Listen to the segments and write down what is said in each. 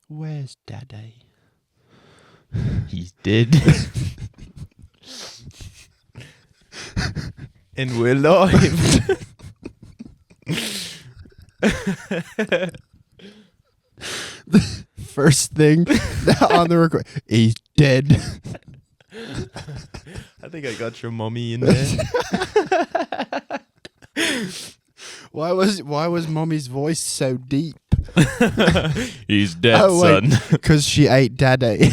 Where's Daddy? He's dead. And we're live. First thing on the record, he's dead. I think I got your mommy in there. Why was Mommy's voice so deep? He's dead, son. Because she ate Daddy.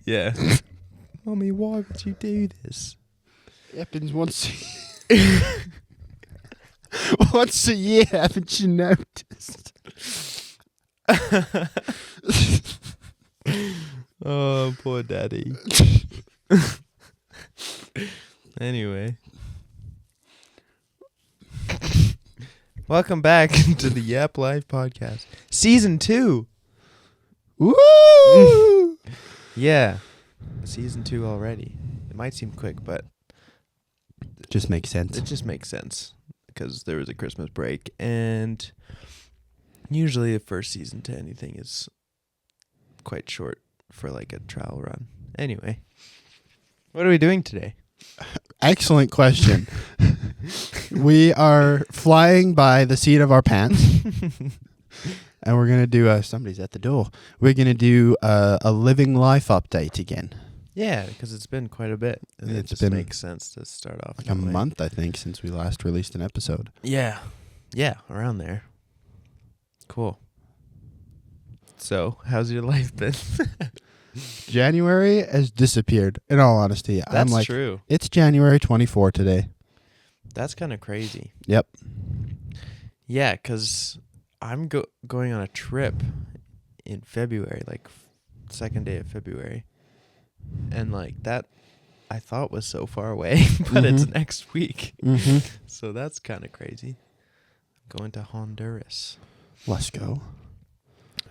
Yeah. Mommy, why would you do this? It happens once a year, haven't you noticed? Oh, poor daddy. Anyway. Welcome back to the YAP Life podcast. Season 2. Woo! Yeah. Season 2 already. It might seem quick, but Just makes sense. it just makes sense because there was a Christmas break, and usually the first season to anything is quite short for like a trial run. Anyway, what are we doing today? Excellent question. We are flying by the seat of our pants. And we're going to do, somebody's at the door. We're going to do a living life update again. Yeah, because it's been quite a bit. And it It's just been makes sense to start off like that a way. month, I think, since we last released an episode. Yeah. Yeah, around there. Cool. So, how's your life been? January has disappeared, in all honesty. I'm That's like, true. it's January 24 today. That's kind of crazy. Yep. Yeah, because I'm going on a trip in February, like second day of February. And like that, I thought was so far away, but it's next week. Mm-hmm. So that's kind of crazy. I'm going to Honduras, Let's go.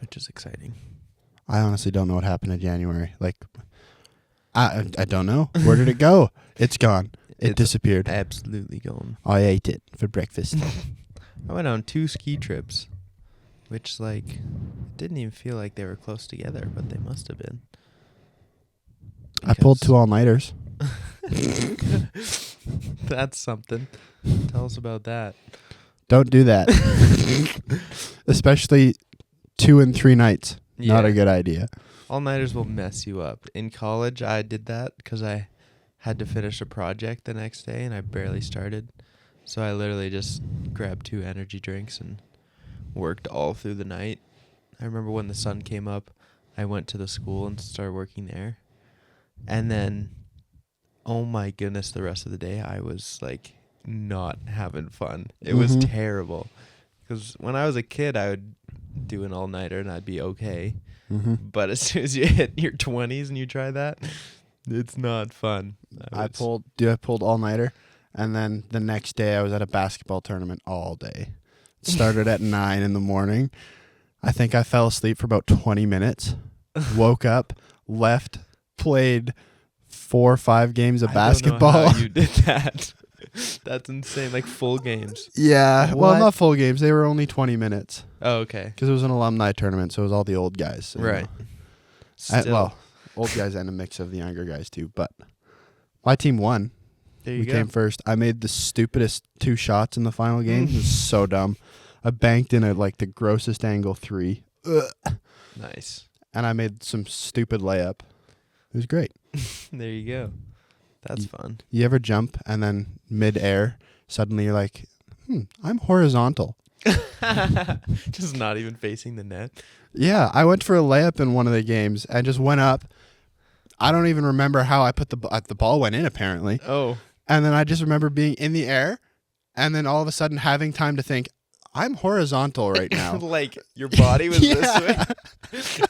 which is exciting. I honestly don't know what happened in January. Like, I don't know. Where did it go? It's gone. It It's disappeared. Absolutely gone. I ate it for breakfast. I went on 2 ski trips, which like didn't even feel like they were close together, but they must have been. I pulled 2 all-nighters. That's something. Tell us about that. Don't do that. Especially 2 and 3 nights. Not a good idea. All-nighters will mess you up. In college, I did that because I had to finish a project the next day, and I barely started. So I literally just grabbed 2 energy drinks and worked all through the night. I remember when the sun came up, I went to the school and started working there. And then, oh my goodness, the rest of the day, I was like not having fun. It was terrible. Because when I was a kid, I would do an all-nighter and I'd be okay. But as soon as you hit your 20s and you try that, it's not fun. I pulled all-nighter, and then the next day I was at a basketball tournament all day. It started at 9 in the morning. I think I fell asleep for about 20 minutes, woke up, left, played 4 or 5 games of basketball. I don't know how you did that. That's insane. Like full games. Yeah, well, What? not full games. They were only 20 minutes Oh, okay. because it was an alumni tournament, so it was all the old guys. you Right. know. Still, Well, old guys and a mix of the younger guys too. But my team won. there you We go. came first. I made the stupidest 2 shots in the final game. It was so dumb. I banked in at like the grossest angle 3. Ugh. Nice. And I made some stupid layup. It was great. There you go. That's fun. You ever jump and then mid-air, suddenly you're like, I'm horizontal. Just not even facing the net. Yeah, I went for a layup in one of the games and just went up. I don't even remember how I put the ball went in, apparently. Oh. And then I just remember being in the air and then all of a sudden having time to think, I'm horizontal right now. Like your body was this Yeah. way?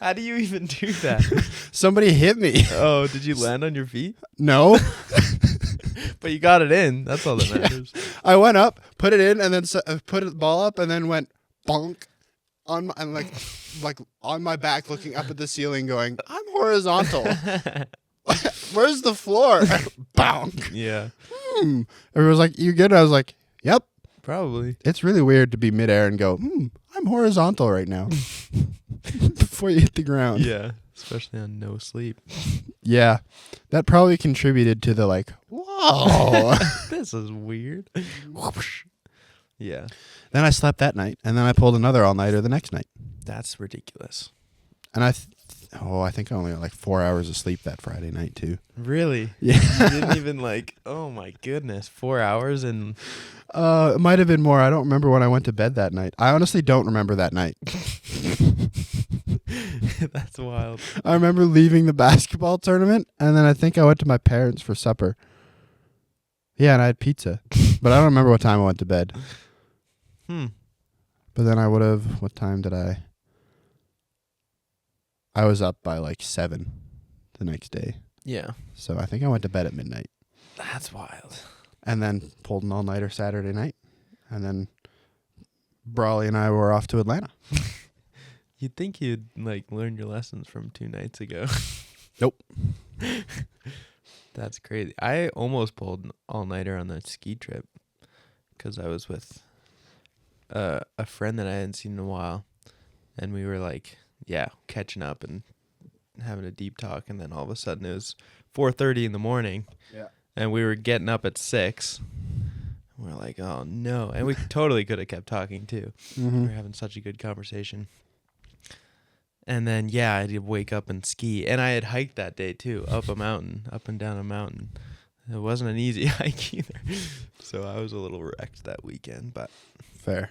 How do you even do that? Somebody hit me. Oh, did you land on your feet? No. But you got it in. That's all that matters. I went up, put it in, and then put the ball up, and then went bonk on my, and like on my back, looking up at the ceiling, going, "I'm horizontal. Where's the floor?" Bonk. Yeah. Everyone was like, "You good?" I was like, "Yep." Probably. It's really weird to be midair and go, I'm horizontal right now. Before you hit the ground. Yeah, especially on no sleep. Yeah. That probably contributed to the like, whoa. This is weird. Whoosh. Yeah, Then I slept that night, and then I pulled another all-nighter the next night. that's ridiculous. And I think I only got like 4 hours of sleep that Friday night too. Really? Yeah. You didn't even like, oh my goodness, 4 hours and... It might have been more. I don't remember when I went to bed that night. I honestly don't remember that night. That's wild. I remember leaving the basketball tournament, and then I think I went to my parents for supper. Yeah, and I had pizza. But I don't remember what time I went to bed. But then I would have... What time did I... I was up by like 7 the next day. Yeah. So I think I went to bed at midnight. That's wild. And then pulled an all-nighter Saturday night. And then Brawley and I were off to Atlanta. You'd think you'd like learn your lessons from 2 nights ago. Nope. That's crazy. I almost pulled an all-nighter on that ski trip because I was with a friend that I hadn't seen in a while. And we were like, yeah, catching up and having a deep talk. And then all of a sudden it was 4:30 in the morning. Yeah. And we were getting up at 6. We're like, oh no. And we totally could have kept talking too. Mm-hmm. We were having such a good conversation. And then, yeah, I did wake up and ski. And I had hiked that day too, up and down a mountain. It wasn't an easy hike either. So I was a little wrecked that weekend. But Fair.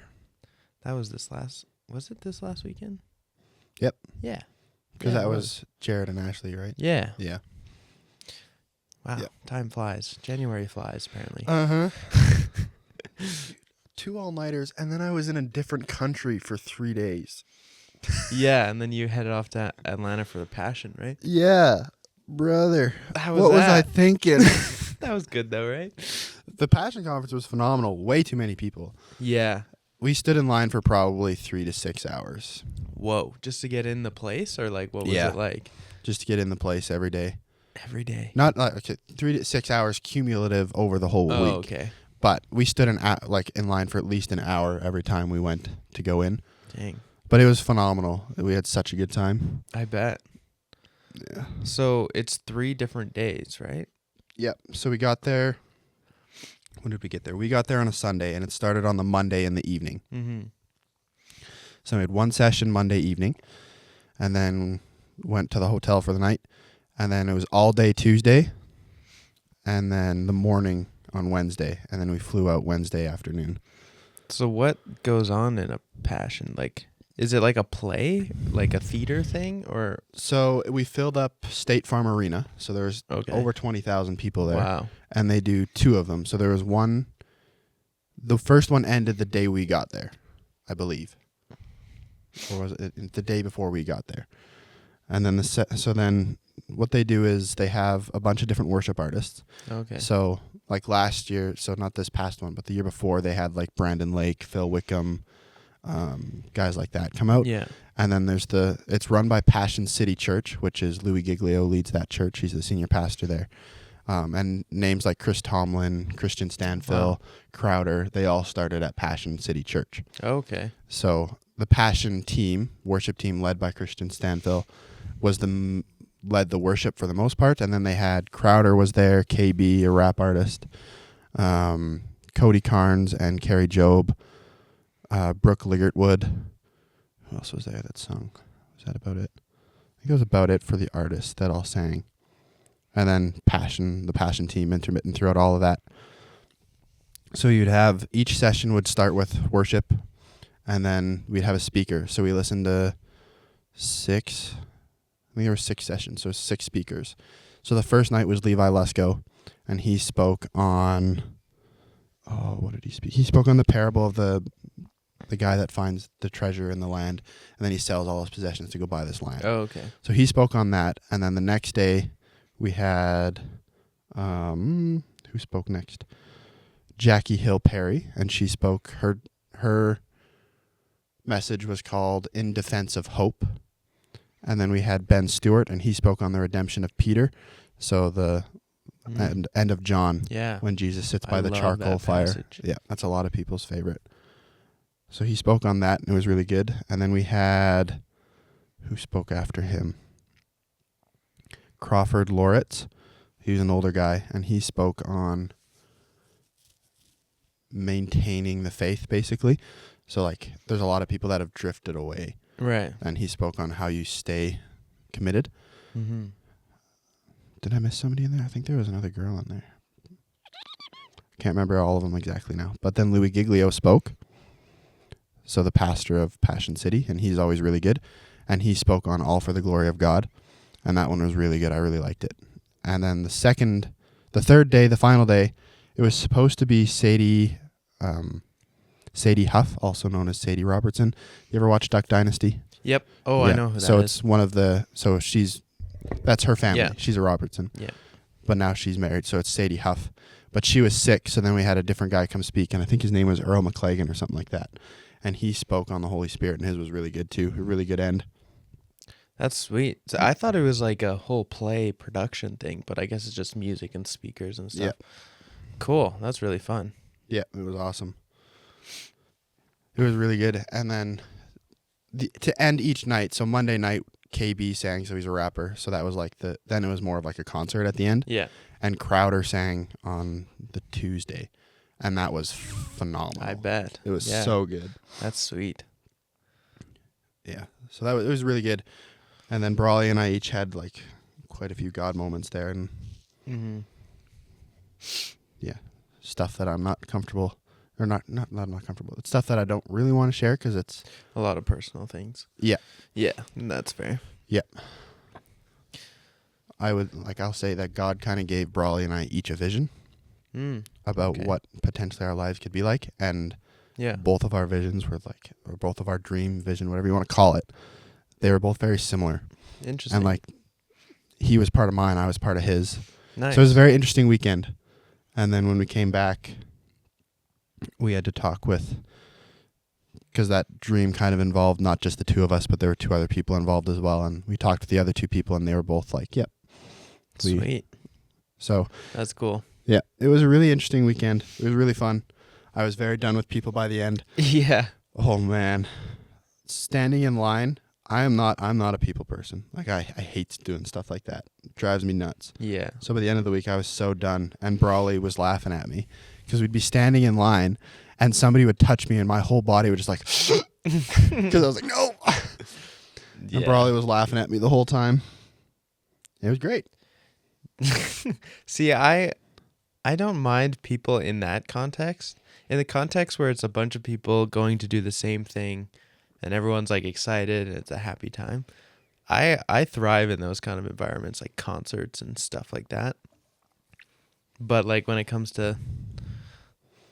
that was this last weekend? Yep. Yeah. Because Yeah, that it was Jared and Ashley, right? Yeah. Yeah. Wow. Yep. Time flies. January flies, apparently. Uh-huh. 2 all-nighters, and then I was in a different country for 3 days. Yeah, and then you headed off to Atlanta for the Passion, right? Yeah. Brother. How was What was I that? thinking? That was good, though, right? The Passion Conference was phenomenal. Way too many people. Yeah. We stood in line for probably 3 to 6 hours. Whoa. Just to get in the place, or like, what was Yeah. it like? Just to get in the place every day. Every day. Not like okay, 3 to 6 hours cumulative over the whole Oh, week. okay. But we stood in line for at least an hour every time we went to go in. Dang. But it was phenomenal. We had such a good time. I bet. Yeah. So it's 3 different days, right? Yep. So we got there. When did we get there? We got there on a Sunday, and it started on the Monday in the evening. Mm-hmm. So we had one session Monday evening, and then went to the hotel for the night. And then it was all day Tuesday, and then the morning on Wednesday. And then we flew out Wednesday afternoon. So what goes on in a Passion? Like, is it like a play, like a theater thing, or? So we filled up State Farm Arena. So there's over 20,000 people there. Wow. And they do 2 of them. So there was one. The first one ended the day we got there, I believe. Or was it the day before we got there? And then so then what they do is they have a bunch of different worship artists. Okay. So like last year, so not this past one, but the year before, they had like Brandon Lake, Phil Wickham, guys like that come out. Yeah. And then it's run by Passion City Church, which is Louis Giglio leads that church. He's the senior pastor there. And names like Chris Tomlin, Christian Stanfill, Crowder, they all started at Passion City Church. Okay. So the Passion team, worship team led by Christian Stanfill, led the worship for the most part. And then they had Crowder was there, KB, a rap artist, Cody Carnes and Carrie Job, Brooke Ligertwood. Who else was there that sung? Was that about it? I think it was about it for the artists that all sang. And then the Passion team intermittent throughout all of that. So you'd have, each session would start with worship, and then we'd have a speaker. So we listened to 6, I think there were 6 sessions, so 6 speakers. So the first night was Levi Lusko, and he spoke on, what did he speak? He spoke on the parable of the guy that finds the treasure in the land, and then he sells all his possessions to go buy this land. Oh, okay. So he spoke on that, and then the next day we had, who spoke next? Jackie Hill Perry, and she spoke, her message was called In Defense of Hope. And then we had Ben Stewart, and he spoke on the redemption of Peter. So the end of John, Yeah. when Jesus sits by the love charcoal that fire. passage. Yeah, that's a lot of people's favorite. So he spoke on that, and it was really good. And then we had, who spoke after him? Crawford Loritz. He was an older guy, and he spoke on maintaining the faith, basically. So, like, there's a lot of people that have drifted away. Right. And he spoke on how you stay committed. Mm-hmm. Did I miss somebody in there? I think there was another girl in there. Can't remember all of them exactly now. But then Louis Giglio spoke. So the pastor of Passion City, and he's always really good. And he spoke on All for the Glory of God. And that one was really good. I really liked it. And then the third day, the final day, it was supposed to be Sadie Huff, also known as Sadie Robertson. You ever watch Duck Dynasty? Yep. Oh, Yeah. I know who that is. So it's one of the, that's her family. Yeah. She's a Robertson. Yeah. But now she's married, so it's Sadie Huff. But she was sick, so then we had a different guy come speak, and I think his name was Earl McClagan or something like that. And he spoke on the Holy Spirit, and his was really good too. A really good end. That's sweet. So I thought it was like a whole play production thing, but I guess it's just music and speakers and stuff. Yeah. Cool. That's really fun. Yeah, it was awesome. It was really good. And then to end each night, so Monday night, KB sang, so he's a rapper. So that was like then it was more of like a concert at the end. Yeah. And Crowder sang on the Tuesday. And that was phenomenal. I bet. It was so good. That's sweet. Yeah. So it was really good. And then Brawley and I each had like quite a few God moments there, and stuff that I'm not comfortable, or not comfortable. It's stuff that I don't really want to share because it's a lot of personal things. Yeah. Yeah, that's fair. Yeah. I'll say that God kind of gave Brawley and I each a vision about what potentially our lives could be like, and both of our visions were like, or both of our dream vision, whatever you want to call it, they were both very similar. Interesting. And like, he was part of mine, I was part of his. Nice. So it was a very interesting weekend. And then when we came back, we had to talk with, because that dream kind of involved not just the two of us, but there were two other people involved as well. And we talked to the other two people, and they were both like, yep. Sweet. So that's cool. Yeah, it was a really interesting weekend. It was really fun. I was very done with people by the end. Yeah. Oh man, standing in line. I'm not a people person. Like I hate doing stuff like that. It drives me nuts. Yeah. So by the end of the week, I was so done. And Brawley was laughing at me because we'd be standing in line, and somebody would touch me, and my whole body would just like, because I was like, no. Yeah. And Brawley was laughing at me the whole time. It was great. See, I don't mind people in that context. In the context where it's a bunch of people going to do the same thing and everyone's like excited and it's a happy time, I thrive in those kind of environments, like concerts and stuff like that. But like when it comes to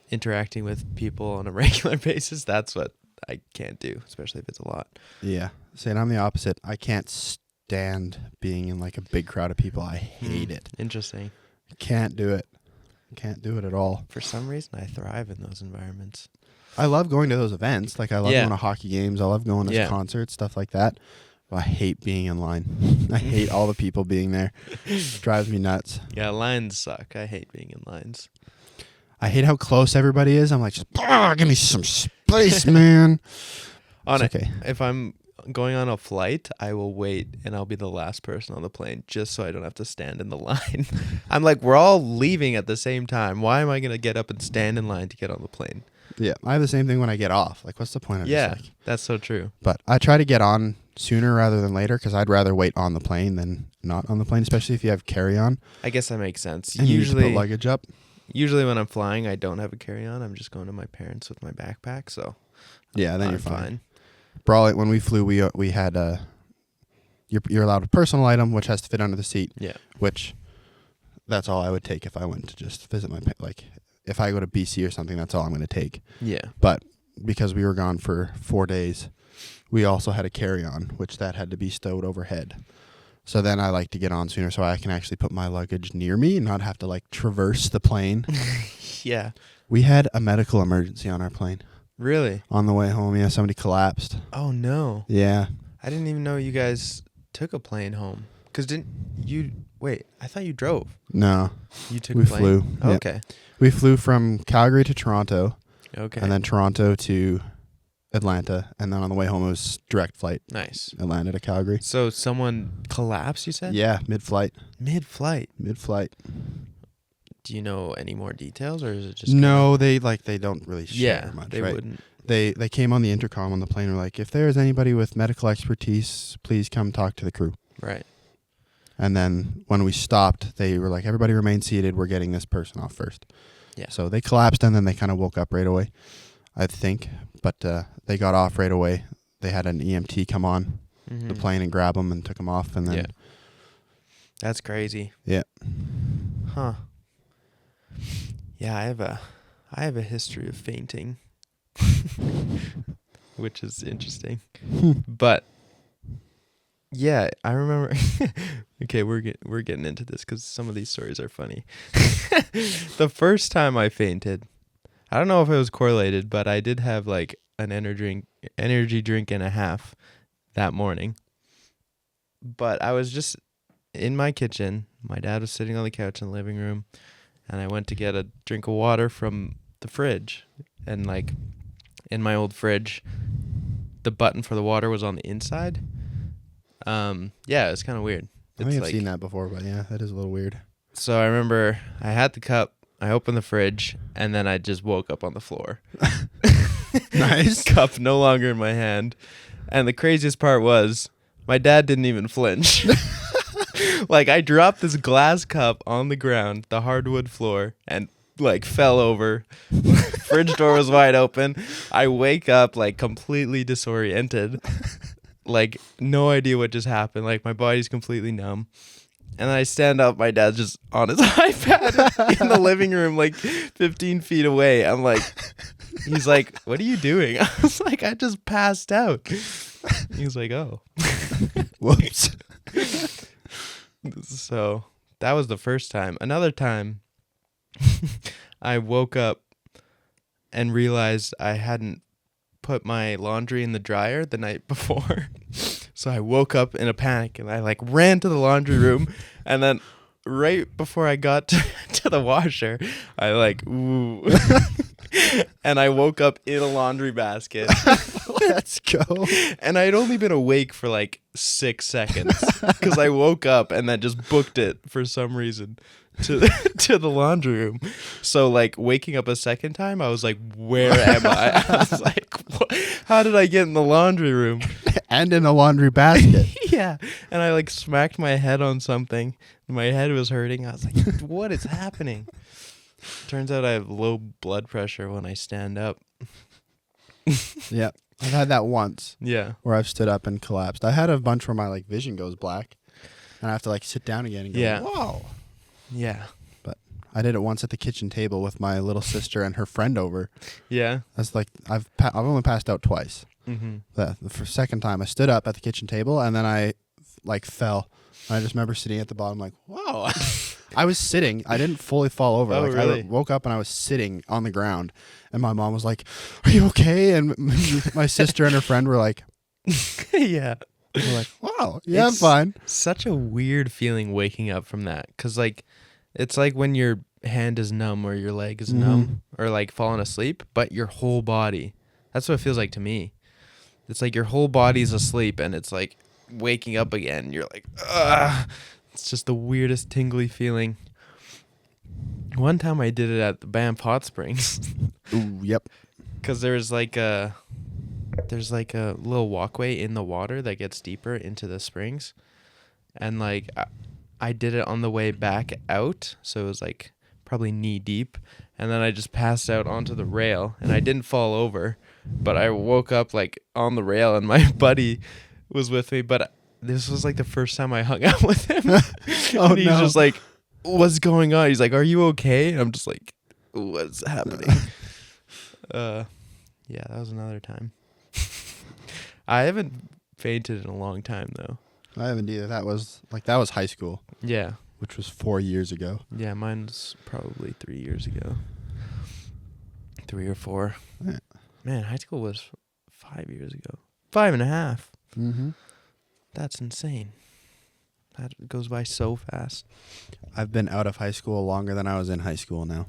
interacting with people on a regular basis, that's what I can't do, especially if it's a lot. Yeah. See, and I'm the opposite. I can't stand being in like a big crowd of people. I hate it. Interesting. Can't do it. Can't do it at all. For some reason, I thrive in those environments. I love going to those events. Like I love going to hockey games. I love going to concerts, stuff like that. But I hate being in line. I hate all the people being there. It drives me nuts. Yeah, lines suck. I hate being in lines. I hate how close everybody is. I'm like, just give me some space, man. Okay. If I'm going on a flight, I will wait and I'll be the last person on the plane just so I don't have to stand in the line. I'm like, we're all leaving at the same time. Why am I going to get up and stand in line to get on the plane? Yeah, I have the same thing when I get off. Like, what's the point of this? Like, that's so true. But I try to get on sooner rather than later because I'd rather wait on the plane than not on the plane, especially if you have carry-on. I guess that makes sense. And usually, you need to put luggage up. Usually when I'm flying, I don't have a carry-on. I'm just going to my parents with my backpack, so yeah, then you're fine. Brawley, when we flew, we had you're allowed a personal item which has to fit under the seat. Yeah. Which that's all I would take if I went to just visit my like if I go to BC or something. That's all I'm going to take. Yeah. But because we were gone for 4 days, we also had a carry-on, which that had to be stowed overhead. So then I like to get on sooner so I can actually put my luggage near me and not have to like traverse the plane. Yeah. We had a medical emergency on our plane. Really? On the way home, yeah, somebody collapsed. Oh, no. Yeah. I didn't even know you guys took a plane home. Because didn't you... Wait, I thought you drove. No. You took a plane? We flew. Oh, yeah. okay. We flew from Calgary to Toronto. Okay. And then Toronto to Atlanta, and then on the way home it was direct flight, Nice. Atlanta to Calgary. So someone collapsed, you said? Yeah, mid-flight. Mid-flight. Do you know any more details, or is it just No, they don't really share much, they right? wouldn't. They came on the intercom on the plane and were like, if there is anybody with medical expertise, please come talk to the crew. Right. And then when we stopped, they were like, everybody remain seated. We're getting this person off first. Yeah. So they collapsed and then they kind of woke up right away, I think. But they got off right away. They had an EMT come on the plane and grab them and took them off. And then, Yeah. That's crazy. Yeah. Huh. Yeah, I have a history of fainting, which is interesting. But yeah, I remember. Okay, we're getting into this because some of these stories are funny. The first time I fainted, I don't know if it was correlated, but I did have like an energy drink and a half that morning. But I was just in my kitchen. My dad was sitting on the couch in the living room, and I went to get a drink of water from the fridge. And like in my old fridge, the button for the water was on the inside. Yeah, it's kind of weird. I think I've seen that before, but yeah, that is a little weird. So I remember I had the cup, I opened the fridge, and then I just woke up on the floor. Nice. Cup no longer in my hand. And the craziest part was my dad didn't even flinch. Like, I dropped this glass cup on the ground, the hardwood floor, and like fell over. Fridge door was wide open. I wake up like completely disoriented. Like, no idea what just happened. Like, my body's completely numb. And then I stand up. My dad's just on his iPad in the living room, like 15 feet away. I'm like, he's like, what are you doing? I was like, I just passed out. He was like, oh. Whoops. So that was the first time. Another time, I woke up and realized I hadn't put my laundry in the dryer the night before. So I woke up in a panic and I like ran to the laundry room, and then right before I got to the washer, I like, ooh. And I woke up in a laundry basket. Let's go. And I'd only been awake for like 6 seconds because I woke up and then just booked it for some reason to the laundry room. So like waking up a second time, I was like, where am I? I was like, how did I get in the laundry room? And in a laundry basket. Yeah. And I like smacked my head on something. My head was hurting. I was like, what is happening? Turns out I have low blood pressure when I stand up. Yeah. I've had that once. Yeah. Where I've stood up and collapsed. I had a bunch where my like vision goes black and I have to like sit down again and go, Yeah. whoa. Yeah. But I did it once at the kitchen table with my little sister and her friend over. Yeah. That's like, I've only passed out twice. Mm-hmm. The second time I stood up at the kitchen table and then I like fell. And I just remember sitting at the bottom like, whoa. I was sitting. I didn't fully fall over. Oh, like really? I woke up and I was sitting on the ground. And my mom was like, are you okay? And my sister and her friend were like, yeah. we're like, wow, yeah, It's I'm fine. Such a weird feeling waking up from that. Because, like, it's like when your hand is numb or your leg is numb or, like, falling asleep, but your whole body. That's what it feels like to me. It's like your whole body's asleep and it's, like, waking up again. You're like, ugh. It's just the weirdest tingly feeling. One time I did it at the Banff Hot Springs. Ooh, yep. Because there's like a little walkway in the water that gets deeper into the springs. And like I did it on the way back out. So it was like probably knee deep. And then I just passed out onto the rail and I didn't fall over. But I woke up like on the rail and my buddy was with me. But this was like the first time I hung out with him. And he's just like, what's going on? He's like, are you okay? And I'm just like, what's happening? Yeah, that was another time. I haven't fainted in a long time though. I haven't either. That was high school. Yeah. Which was 4 years ago. Yeah, mine's probably 3 years ago. 3 or 4. Yeah. Man, high school was 5 years ago. 5.5. Mm-hmm. That's insane. That goes by so fast. I've been out of high school longer than I was in high school now.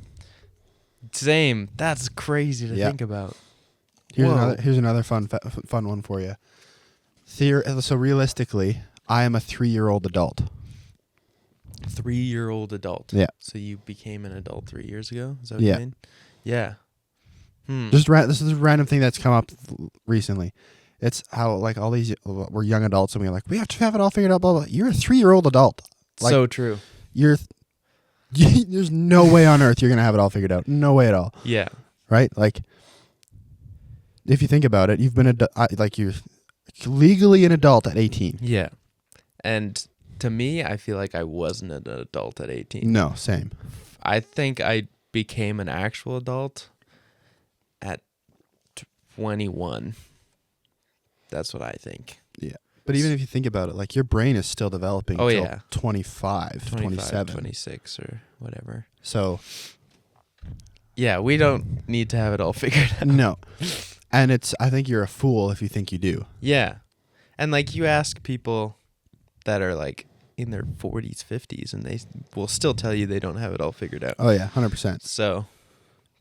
Same. That's crazy to think about. Here's another fun one for you. So realistically, I am a 3-year-old adult. 3-year-old adult. Yeah. So you became an adult 3 years ago? Is that what Yeah. you mean? Yeah. This is a random thing that's come up recently. It's how like all these we're young adults and we're like we have to have it all figured out. Blah blah. You're a 3-year-old adult. Like, so true. There's no way on earth you're gonna have it all figured out. No way at all. Yeah. Right? Like, if you think about it, you've been you're legally an adult at 18. Yeah. And to me, I feel like I wasn't an adult at 18. No, same. I think I became an actual adult at 21. That's what I think. Yeah. But even if you think about it, like your brain is still developing until 25, 27. 26 or whatever. So, yeah, we don't need to have it all figured out. no. And I think you're a fool if you think you do. Yeah. And like you ask people that are like in their 40s, 50s, and they will still tell you they don't have it all figured out. Oh, yeah, 100%. So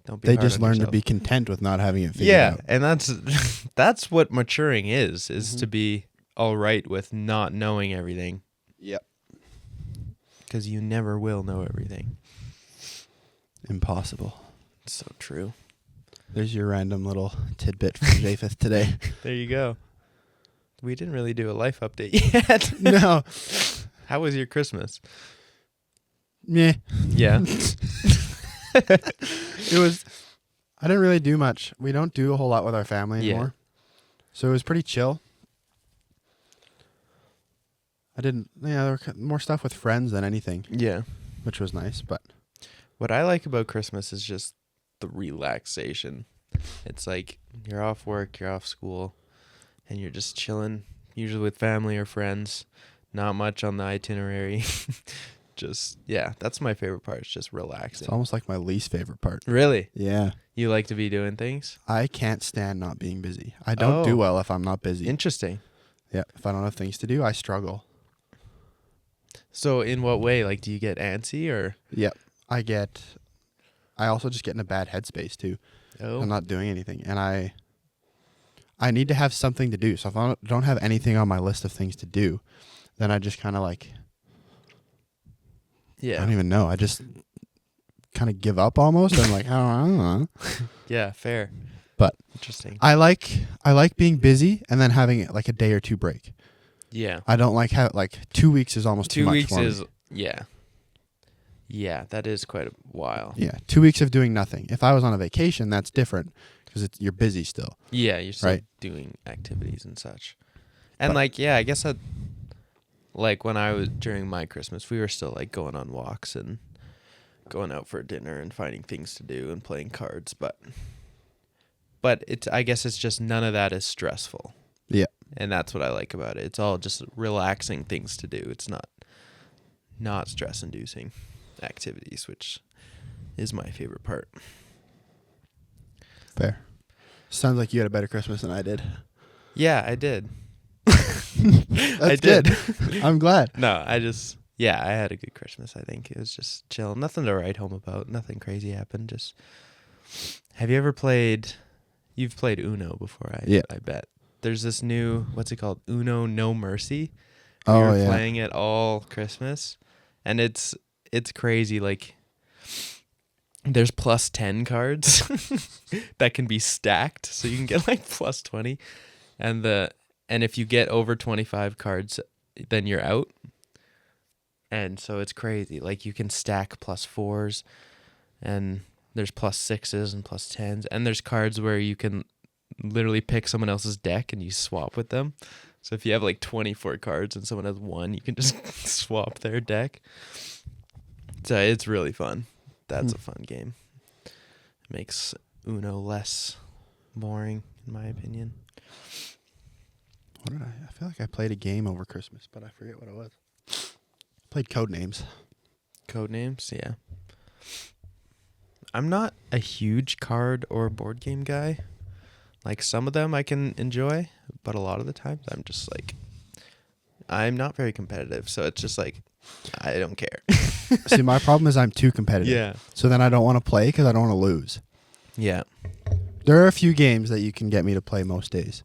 don't be They hard just on learn to yourself. be content with not having it figured out. Yeah, and that's what maturing is to be all right with not knowing everything. Yep. Because you never will know everything. Impossible. So true. There's your random little tidbit from Japheth today. There you go. We didn't really do a life update yet. No. How was your Christmas? Yeah. Yeah. I didn't really do much. We don't do a whole lot with our family anymore. So it was pretty chill. There were more stuff with friends than anything. Yeah. Which was nice, but What I like about Christmas is just the relaxation. It's like you're off work, you're off school, and you're just chilling, usually with family or friends. Not much on the itinerary. That's my favorite part. It's just relaxing. it's almost like my least favorite part. Really? Yeah. You like to be doing things? I can't stand not being busy. I don't do well if I'm not busy. Interesting. Yeah. If I don't have things to do, I struggle. So in what way? Like, do you get antsy or? Yep. I also just get in a bad headspace too. Oh. I'm not doing anything. And I need to have something to do. So if I don't have anything on my list of things to do, then I just kind of like, I don't even know. I just kind of give up almost. I'm like, I don't know. Yeah, fair. But interesting. I like being busy and then having like a day or two break. Yeah. I don't like 2 weeks is almost too much 2 weeks for me. is, yeah. Yeah, that is quite a while. Yeah, 2 weeks of doing nothing. If I was on a vacation, that's different because you're busy still. Yeah, you're still Right. doing activities and such. And I guess that, like when I was during my Christmas, we were still like going on walks and going out for dinner and finding things to do and playing cards, but I guess it's just none of that is stressful. Yeah. And that's what I like about it. It's all just relaxing things to do. It's not stress inducing activities, which is my favorite part. Fair. Sounds like you had a better Christmas than I did. Yeah, I did. That's I did. good. I'm glad. No, I had a good Christmas, I think. It was just chill. Nothing to write home about. Nothing crazy happened. Just, have you ever played, you've played Uno before, I bet. There's this new, what's it called? Uno No Mercy. We were playing it all Christmas. And it's crazy. Like, there's plus 10 cards that can be stacked. So you can get like plus 20. And if you get over 25 cards, then you're out. And so it's crazy. Like, you can stack plus 4s, and there's plus 6s and plus 10s. And there's cards where you can literally pick someone else's deck and you swap with them. So if you have like 24 cards and someone has 1, you can just swap their deck. So it's really fun. That's a fun game. It makes Uno less boring, in my opinion. I feel like I played a game over Christmas, but I forget what it was. Played Codenames. Codenames, yeah. I'm not a huge card or board game guy. Like, some of them I can enjoy, but a lot of the times I'm just like, I'm not very competitive, so it's just like, I don't care. See, my problem is I'm too competitive. Yeah. So then I don't want to play because I don't want to lose. Yeah. There are a few games that you can get me to play most days.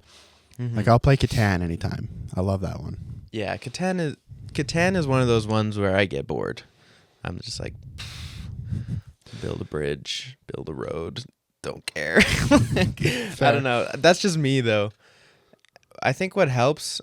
Mhm. Like I'll play Catan anytime. I love that one. Yeah, Catan is one of those ones where I get bored. I'm just like, build a bridge, build a road, don't care. I don't know. That's just me though. I think what helps,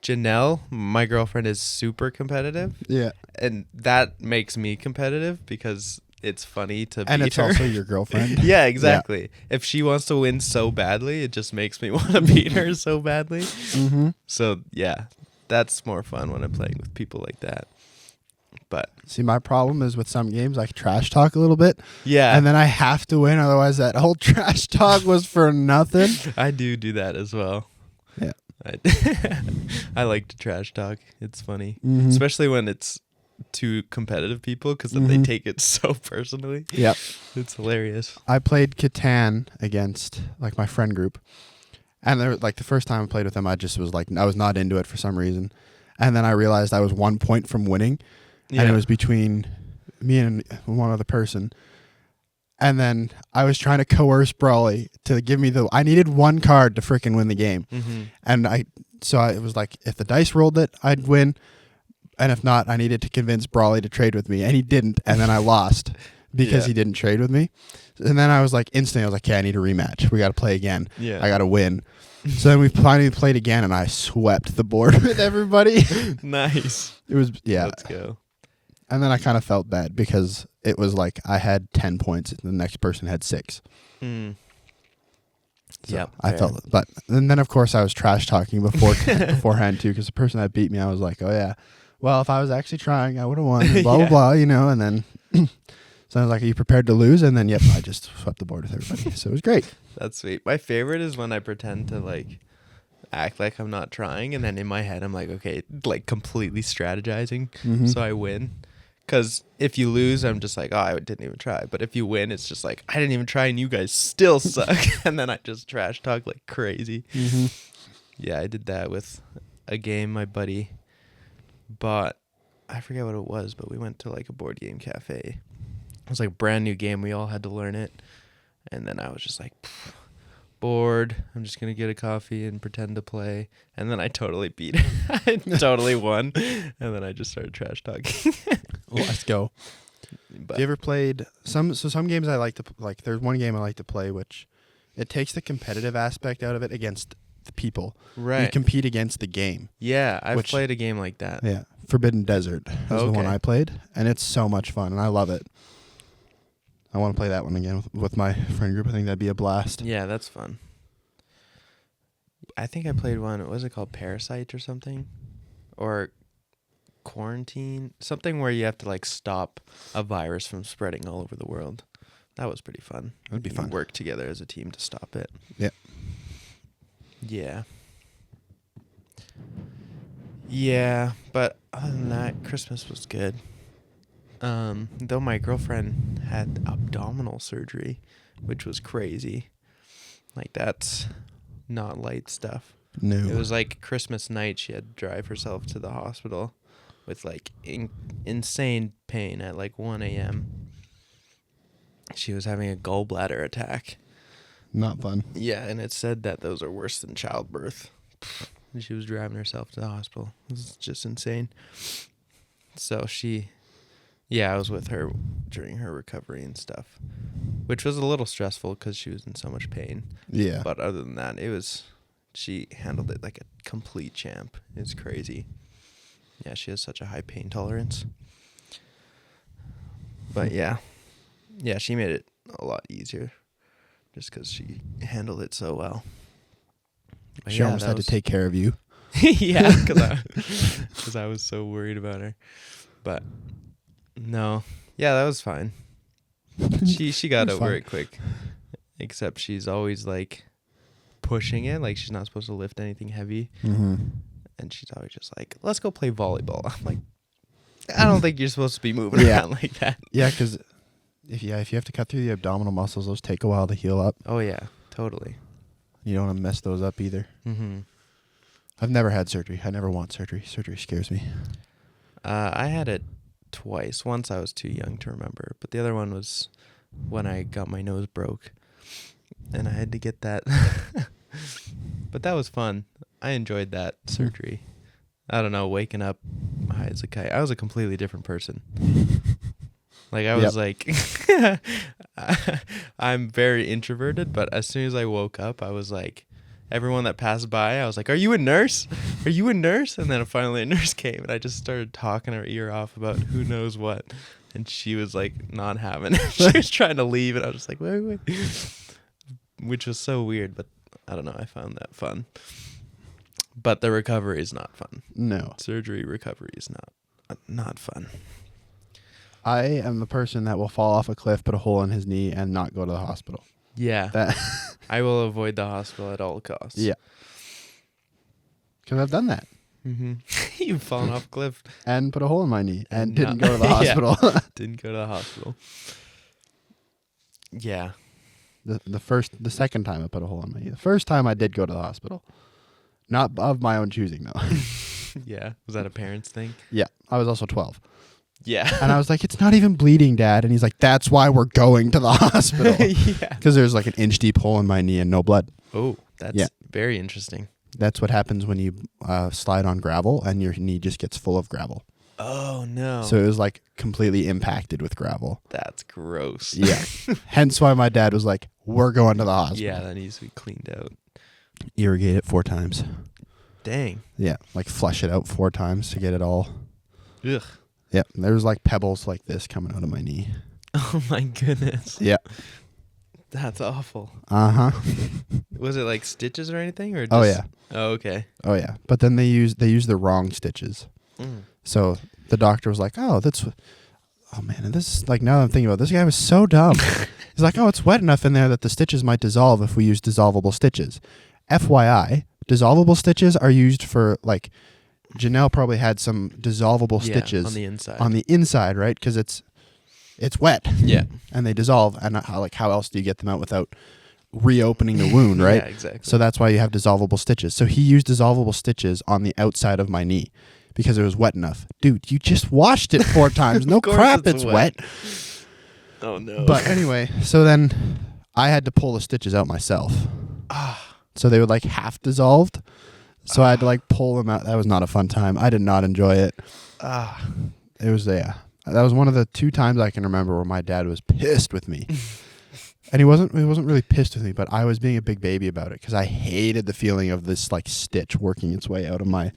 Janelle, my girlfriend, is super competitive, Yeah. and that makes me competitive because it's funny to And beat it's her. also your girlfriend. Yeah, exactly. If she wants to win so badly, it just makes me want to beat her so badly. Mm-hmm. So yeah, that's more fun when I'm playing with people like that. But See, my problem is with some games I trash talk a little bit, yeah, and then I have to win. Otherwise, that whole trash talk was for nothing. I do that as well. Yeah. I like to trash talk. It's funny, Mhm. especially when it's two competitive people, because then they take it so personally. Yep. It's hilarious. I played Catan against like my friend group, and there, like the first time I played with them, I just was like I was not into it for some reason, and then I realized I was 1 point from winning, and it was between me and one other person. And then I was trying to coerce Brawley to give me I needed one card to freaking win the game. Mm-hmm. And it was like, if the dice rolled it, I'd win. And if not, I needed to convince Brawley to trade with me. And he didn't. And then I lost because he didn't trade with me. And then I was like, instantly, I was like, okay, I need a rematch. We got to play again. Yeah. I got to win. So then we finally played again, and I swept the board with everybody. Nice. It was, yeah. Let's go. And then I kind of felt bad because it was like I had 10 points and the next person had 6. Mm. So Yeah, I felt it. But and then, of course, I was trash talking beforehand, too, because the person that beat me, I was like, oh, yeah, well, if I was actually trying, I would have won, and blah, blah, blah, you know. And then so I was like, are you prepared to lose? And then, yep, I just swept the board with everybody. So it was great. That's sweet. My favorite is when I pretend to like act like I'm not trying, and then in my head I'm like, okay, like completely strategizing, so I win. Because if you lose, I'm just like, oh, I didn't even try. But if you win, it's just like, I didn't even try and you guys still suck. And then I just trash talk like crazy. Mm-hmm. Yeah, I did that with a game my buddy bought. I forget what it was, but we went to like a board game cafe. It was like a brand new game. We all had to learn it. And then I was just like, bored. I'm just going to get a coffee and pretend to play. And then I totally beat it. I totally won. And then I just started trash talking. Let's go. But You ever played some games I like to like? There's one game I like to play which it takes the competitive aspect out of it against the people. right. You compete against the game. Yeah, I've Which- played a game like that. Yeah, Forbidden Desert is the one Okay. I played, and it's so much fun, and I love it. I want to play that one again with my friend group. I think that'd be a blast. Yeah, that's fun. I think I played one. What was it called? Parasite or something? Or Quarantine? Something where you have to like stop a virus from spreading all over the world. That was pretty fun. That'd be You fun. work together as a team to stop it. Yeah. Yeah. Yeah, but other than that, Christmas was good. Though my girlfriend had abdominal surgery, which was crazy. Like, that's not light stuff. No. It was like Christmas night. She had to drive herself to the hospital with like insane pain at like 1 a.m. She was having a gallbladder attack. Not fun. Yeah, and it said that those are worse than childbirth. And she was driving herself to the hospital. It was just insane. So I was with her during her recovery and stuff, which was a little stressful because she was in so much pain. Yeah. But other than that, she handled it like a complete champ. It's crazy. Yeah, she has such a high pain tolerance. But yeah, she made it a lot easier just because she handled it so well. But She almost had to take care of you. yeah, because I was so worried about her. But no, yeah, that was fine. She got over it quick. Except she's always like pushing it, like she's not supposed to lift anything heavy. Mm-hmm. And she's always just like, let's go play volleyball. I'm like, I don't think you're supposed to be moving around like that. Yeah, because if you have to cut through the abdominal muscles, those take a while to heal up. Oh yeah, totally. You don't want to mess those up either. Mm-hmm. I've never had surgery. I never want surgery. Surgery scares me. I had it twice. Once I was too young to remember, but the other one was when I got my nose broke. and I had to get that. But that was fun. I enjoyed that surgery. I don't know, waking up high as a kite. I was a completely different person. Like, I was like, I'm very introverted, but as soon as I woke up, I was like, everyone that passed by, I was like, are you a nurse? Are you a nurse? And then finally a nurse came, and I just started talking her ear off about who knows what. And she was like, not having it. She was trying to leave, and I was just like, wait. Which was so weird, but I don't know. I found that fun. But the recovery is not fun. No. Surgery recovery is not fun. I am the person that will fall off a cliff, put a hole in his knee, and not go to the hospital. Yeah. That I will avoid the hospital at all costs. Yeah. Because I've done that. Mm-hmm. You've fallen off a cliff. And put a hole in my knee and And didn't not- go to the hospital. Didn't go to the hospital. Yeah. The second time I put a hole in my knee. The first time I did go to the hospital. Not of my own choosing, though. Yeah. Was that a parent's thing? Yeah. I was also 12. Yeah. And I was like, it's not even bleeding, Dad. And he's like, that's why we're going to the hospital. Yeah. Because there's like an inch deep hole in my knee and no blood. Oh, that's very interesting. That's what happens when you slide on gravel and your knee just gets full of gravel. Oh, no. So it was like completely impacted with gravel. That's gross. Yeah. Hence why my dad was like, we're going to the hospital. Yeah, that needs to be cleaned out. Irrigate it 4 times. Dang. Yeah. Like flush it out 4 times to get it all. Ugh. Yeah. There was like pebbles like this coming out of my knee. Oh, my goodness. Yeah. That's awful. Uh-huh. Was it like stitches or anything? Or just... Oh, yeah. Oh, okay. Oh, yeah. But then they used the wrong stitches. Mm. So the doctor was like, oh, man, and this is like, now that I'm thinking about it, this guy was so dumb. He's like, oh, it's wet enough in there that the stitches might dissolve if we use dissolvable stitches. FYI, dissolvable stitches are used for, like, Janelle probably had some dissolvable stitches on the inside. on the inside, right? Because it's wet. Yeah. And they dissolve. And how else do you get them out without reopening the wound, right? Yeah, exactly. So that's why you have dissolvable stitches. So he used dissolvable stitches on the outside of my knee because it was wet enough. Dude, you just washed it 4 times. No course crap, it's it's wet. Oh, no. But anyway, so then I had to pull the stitches out myself. So they were like half dissolved. So I had to like pull them out. That was not a fun time. I did not enjoy it. It was, that was one of the 2 times I can remember where my dad was pissed with me. And he wasn't really pissed with me, but I was being a big baby about it because I hated the feeling of this like stitch working its way out of my.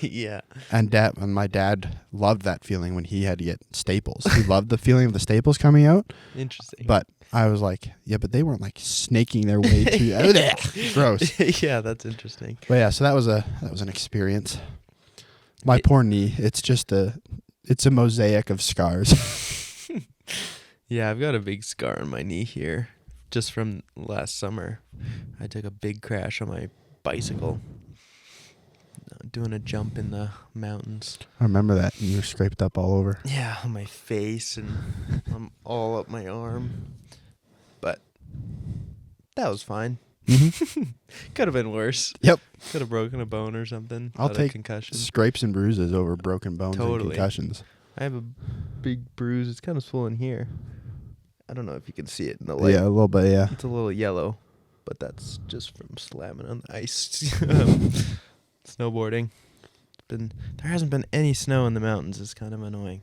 Yeah. And my dad loved that feeling when he had to get staples. He loved the feeling of the staples coming out. Interesting. But I was like, yeah, but they weren't like snaking their way to. Gross. Yeah, that's interesting. But yeah, so that was an experience. My poor knee. It's a mosaic of scars. Yeah, I've got a big scar on my knee here, just from last summer. I took a big crash on my bicycle, doing a jump in the mountains. I remember that. You were scraped up all over. Yeah, on my face and all up my arm. But that was fine. Mm-hmm. Could have been worse. Yep. Could have broken a bone or something. I'll Had a take concussion. scrapes and bruises over broken bones and Totally. concussions. I have a big bruise. It's kind of swollen here. I don't know if you can see it in the light. Yeah, a little bit, yeah. It's a little yellow, but that's just from slamming on the ice. Snowboarding. There hasn't been any snow in the mountains. It's kind of annoying.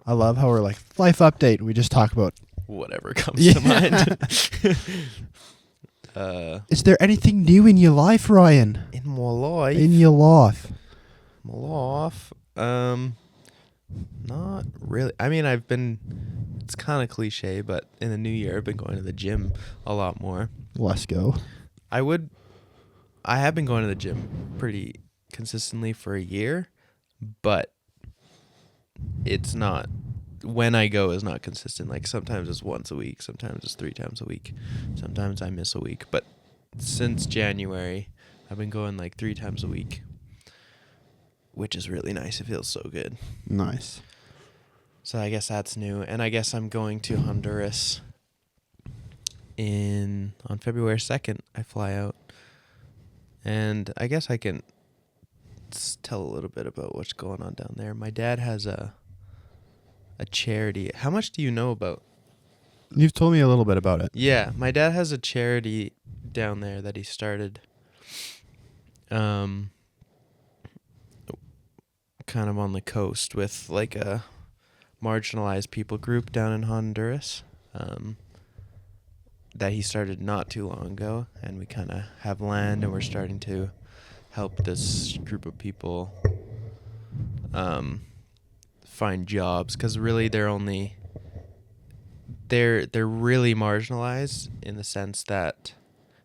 I love how we're like, life update. We just talk about. Whatever comes to mind. Is there anything new in your life, Ryan? In my life. In your life. My life. Not really. I mean, it's kind of cliche, but in the new year, I've been going to the gym a lot more. Let's go. I have been going to the gym pretty consistently for a year, but it's not, when I go is not consistent. Like sometimes it's once a week, sometimes it's 3 times a week, sometimes I miss a week. But since January, I've been going like 3 times a week, which is really nice. It feels so good. Nice. So I guess that's new. And I guess I'm going to Honduras on February 2nd. I fly out. And I guess I can tell a little bit about what's going on down there. My dad has a charity. How much do you know about You've told me a little bit about it. Yeah, my dad has a charity down there that he started. Kind of on the coast with like a marginalized people group down in Honduras. That he started not too long ago, and we kind of have land, and we're starting to help this group of people find jobs, because really they're really marginalized in the sense that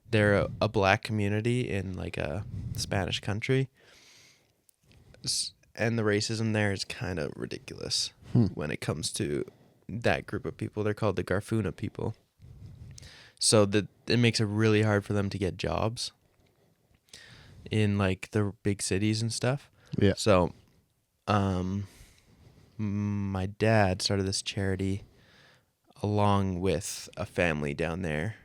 they're a black community in like a Spanish country, and the racism there is kind of ridiculous when it comes to that group of people. They're called the Garfuna people. So it makes it really hard for them to get jobs in like the big cities and stuff. Yeah. So, my dad started this charity along with a family down there,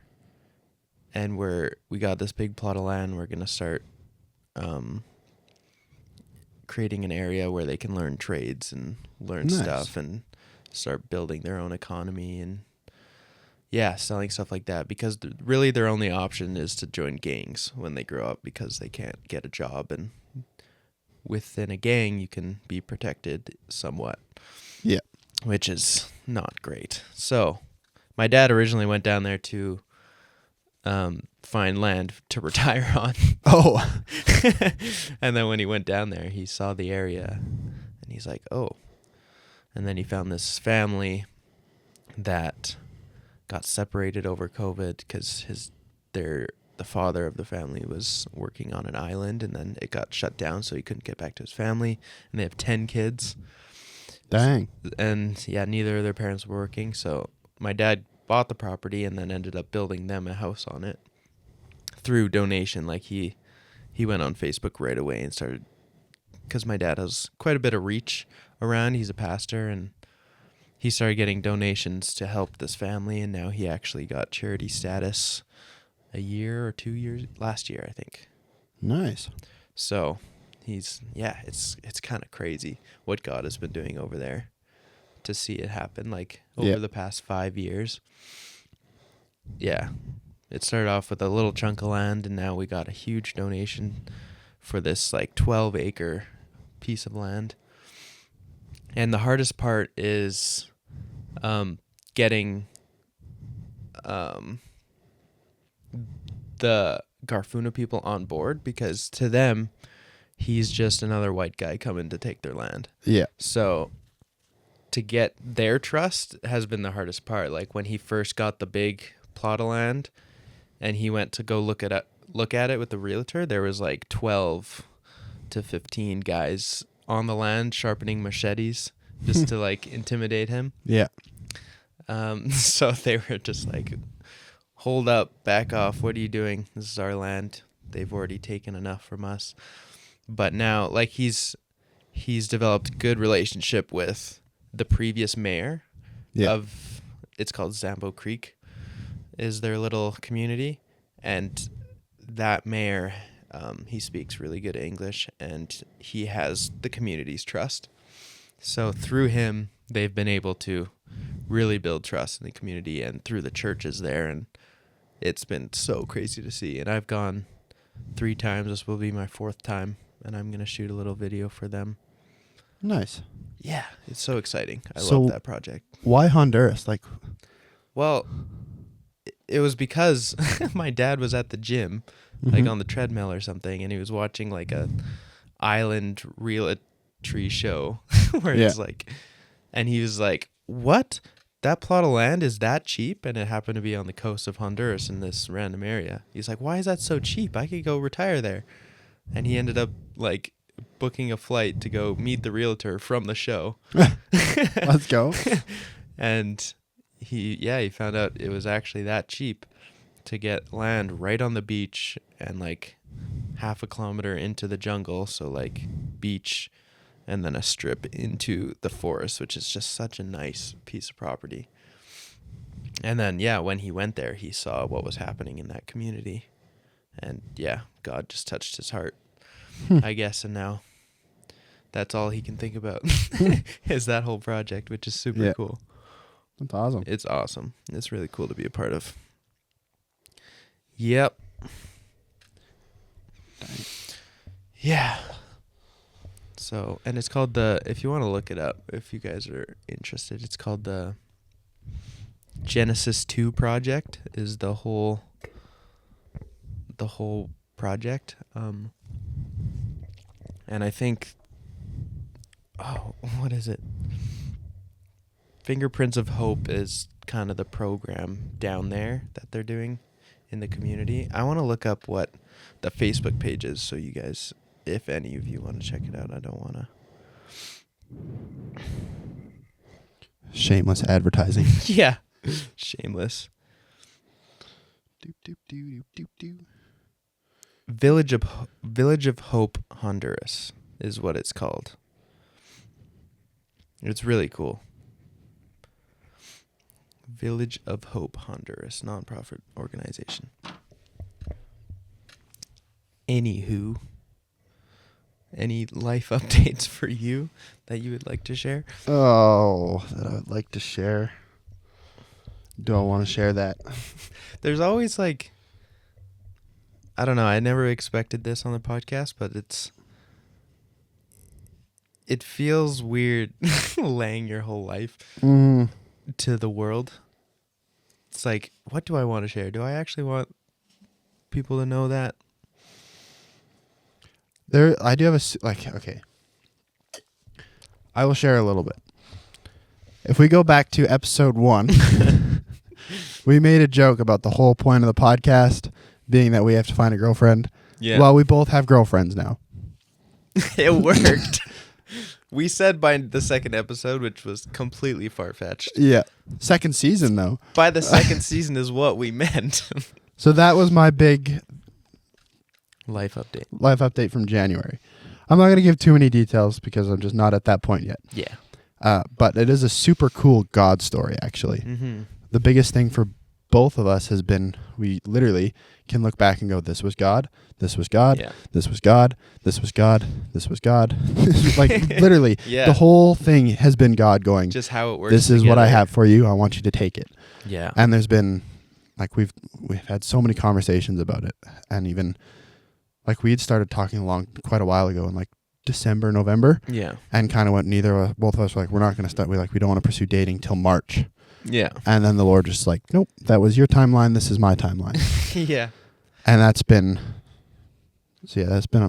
and we got this big plot of land. We're gonna start creating an area where they can learn trades and learn stuff and start building their own economy and selling stuff like that, because really their only option is to join gangs when they grow up, because they can't get a job, and within a gang you can be protected somewhat. Yeah. Which is not great. So my dad originally went down there to find land to retire on. Oh. And then when he went down there, he saw the area and he's like, oh. And then he found this family that got separated over COVID because the father of the family was working on an island, and then it got shut down, so he couldn't get back to his family. And they have 10 kids. Dang. And yeah, neither of their parents were working, so my dad bought the property and then ended up building them a house on it through donation. Like he went on Facebook right away and started, because my dad has quite a bit of reach around. He's a pastor, and he started getting donations to help this family, and now he actually got charity status a year or 2 years, last year, I think. Nice. So it's kind of crazy what God has been doing over there to see it happen, like over the past 5 years. Yeah. It started off with a little chunk of land, and now we got a huge donation for this like 12-acre piece of land. And the hardest part is getting the Garfuna people on board, because to them, he's just another white guy coming to take their land. Yeah. So to get their trust has been the hardest part. Like when he first got the big plot of land and he went to go look at it with the realtor, there was like 12 to 15 guys on the land sharpening machetes just to like intimidate him. Yeah. So they were just like, hold up, back off. What are you doing? This is our land. They've already taken enough from us. But now, like, he's developed good relationship with the previous mayor of, it's called Zambo Creek, is their little community. And that mayor, he speaks really good English, and he has the community's trust. So through him, they've been able to really build trust in the community and through the churches there. And it's been so crazy to see. And I've gone 3 times. This will be my 4th time. And I'm going to shoot a little video for them. Nice. Yeah, it's so exciting. I love that project. Why Honduras? Like, well, it was because my dad was at the gym, like on the treadmill or something, and he was watching like a island realty show where it's like, and he was like, what? That plot of land is that cheap? And it happened to be on the coast of Honduras in this random area. He's like, why is that so cheap? I could go retire there. And he ended up like booking a flight to go meet the realtor from the show. Let's go. And he found out it was actually that cheap to get land right on the beach and like half a kilometer into the jungle. So like beach and then a strip into the forest, which is just such a nice piece of property. And then, when he went there, he saw what was happening in that community. And God just touched his heart, I guess. And now that's all he can think about is that whole project, which is super cool. That's awesome. It's awesome. It's really cool to be a part of. Yep. Dang. Yeah. So, and it's called if you want to look it up, if you guys are interested, it's called the Genesis 2 project is the whole project. And I think, what is it? Fingerprints of Hope is kind of the program down there that they're doing in the community. I want to look up what the Facebook page is so you guys, if any of you want to check it out, I don't want to. Shameless advertising. Yeah. Shameless. Doop, doop, doop, doop, doop. Village of Hope, Honduras is what it's called. It's really cool. Village of Hope, Honduras, nonprofit organization. Anywho, any life updates for you that you would like to share? Oh, that I would like to share. Do I want to share that? There's always I don't know, I never expected this on the podcast, but it feels weird laying your whole life to the world. It's like, what do I want to share? Do I actually want people to know that? I do have okay. I will share a little bit. If we go back to episode 1, we made a joke about the whole point of the podcast being that we have to find a girlfriend. Yeah. Well, we both have girlfriends now. It worked. We said by the second episode, which was completely far-fetched. Yeah. Second season, though. By the second season is what we meant. So that was my big life update from January. I'm not going to give too many details because I'm just not at that point yet. Yeah. But it is a super cool God story, actually. Mm-hmm. The biggest thing for both of us has been we literally can look back and go, this was God, this was God, Yeah. this was God, this was God, this was God. Like literally, Yeah. the whole thing has been God going, Just how it works. this is what I together. have for you. I want you to take it. Yeah. And there's been, we've had so many conversations about it. And even, we had started talking along quite a while ago in December, November. Yeah. And kind of went, both of us were we're not going to start. We don't want to pursue dating till March. Yeah. And then the Lord just nope, that was your timeline. This is my timeline. Yeah. And that's been